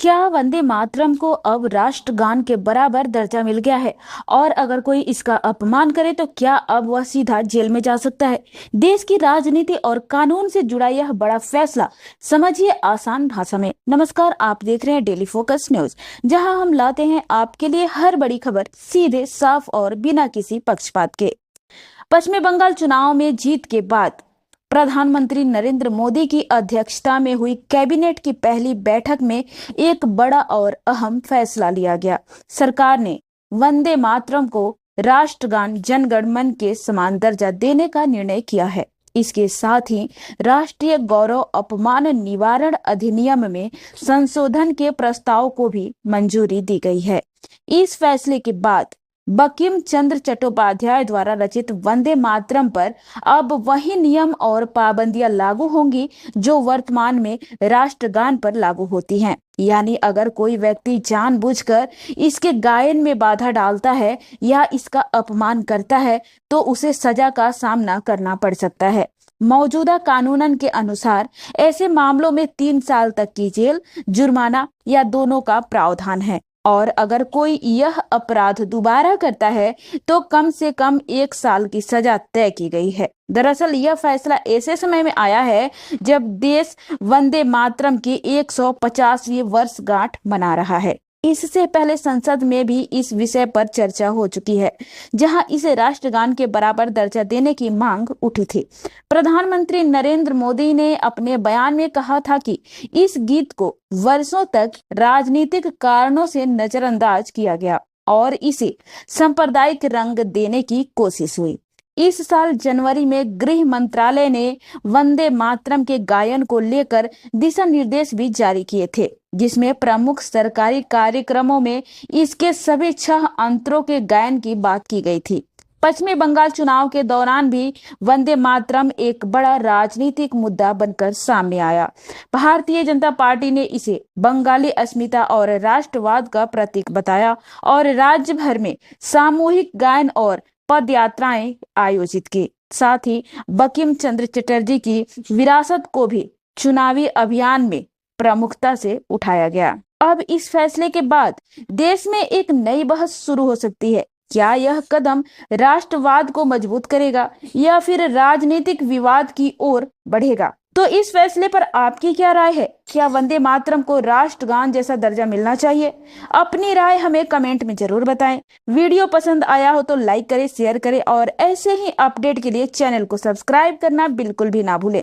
क्या वंदे मातरम को अब राष्ट्रगान के बराबर दर्जा मिल गया है? और अगर कोई इसका अपमान करे तो क्या अब वह सीधा जेल में जा सकता है? देश की राजनीति और कानून से जुड़ा यह बड़ा फैसला समझिए आसान भाषा में। नमस्कार, आप देख रहे हैं डेली फोकस न्यूज, जहां हम लाते हैं आपके लिए हर बड़ी खबर सीधे, साफ और बिना किसी पक्षपात के। पश्चिमी बंगाल चुनाव में जीत के बाद प्रधानमंत्री नरेंद्र मोदी की अध्यक्षता में हुई कैबिनेट की पहली बैठक में एक बड़ा और अहम फैसला लिया गया। सरकार ने वंदे मातरम को राष्ट्रगान जनगण मन के समान दर्जा देने का निर्णय किया है। इसके साथ ही राष्ट्रीय गौरव अपमान निवारण अधिनियम में संशोधन के प्रस्ताव को भी मंजूरी दी गई है। इस फैसले के बाद बंकिम चंद्र चट्टोपाध्याय द्वारा रचित वंदे मातरम पर अब वही नियम और पाबंदियां लागू होंगी जो वर्तमान में राष्ट्रगान पर लागू होती हैं। यानी अगर कोई व्यक्ति जानबूझकर इसके गायन में बाधा डालता है या इसका अपमान करता है तो उसे सजा का सामना करना पड़ सकता है। मौजूदा कानूनन के अनुसार ऐसे मामलों में 3 साल तक की जेल, जुर्माना या दोनों का प्रावधान है। और अगर कोई यह अपराध दोबारा करता है तो कम से कम 1 साल की सजा तय की गई है। दरअसल यह फैसला ऐसे समय में आया है जब देश वंदे मातरम की 150वीं वर्षगांठ मना रहा है। इससे पहले संसद में भी इस विषय पर चर्चा हो चुकी है, जहां इसे राष्ट्रगान के बराबर दर्जा देने की मांग उठी थी। प्रधानमंत्री नरेंद्र मोदी ने अपने बयान में कहा था कि इस गीत को वर्षों तक राजनीतिक कारणों से नजरअंदाज किया गया और इसे सांप्रदायिक रंग देने की कोशिश हुई। इस साल जनवरी में गृह मंत्रालय ने वंदे मातरम के गायन को लेकर दिशा निर्देश भी जारी किए थे, जिसमें प्रमुख सरकारी कार्यक्रमों में इसके सभी 6 अंतरों के गायन की बात की गई थी। पश्चिमी बंगाल चुनाव के दौरान भी वंदे मातरम एक बड़ा राजनीतिक मुद्दा बनकर सामने आया। भारतीय जनता पार्टी ने इसे बंगाली अस्मिता और राष्ट्रवाद का प्रतीक बताया और राज्य भर में सामूहिक गायन और पद यात्राएं आयोजित की। साथ ही बंकिम चंद्र चटर्जी की विरासत को भी चुनावी अभियान में प्रमुखता से उठाया गया। अब इस फैसले के बाद देश में एक नई बहस शुरू हो सकती है। क्या यह कदम राष्ट्रवाद को मजबूत करेगा या फिर राजनीतिक विवाद की ओर बढ़ेगा? तो इस फैसले पर आपकी क्या राय है? क्या वंदे मातरम को राष्ट्रगान जैसा दर्जा मिलना चाहिए? अपनी राय हमें कमेंट में जरूर बताएं। वीडियो पसंद आया हो तो लाइक करें, शेयर करें और ऐसे ही अपडेट के लिए चैनल को सब्सक्राइब करना बिल्कुल भी ना भूलें।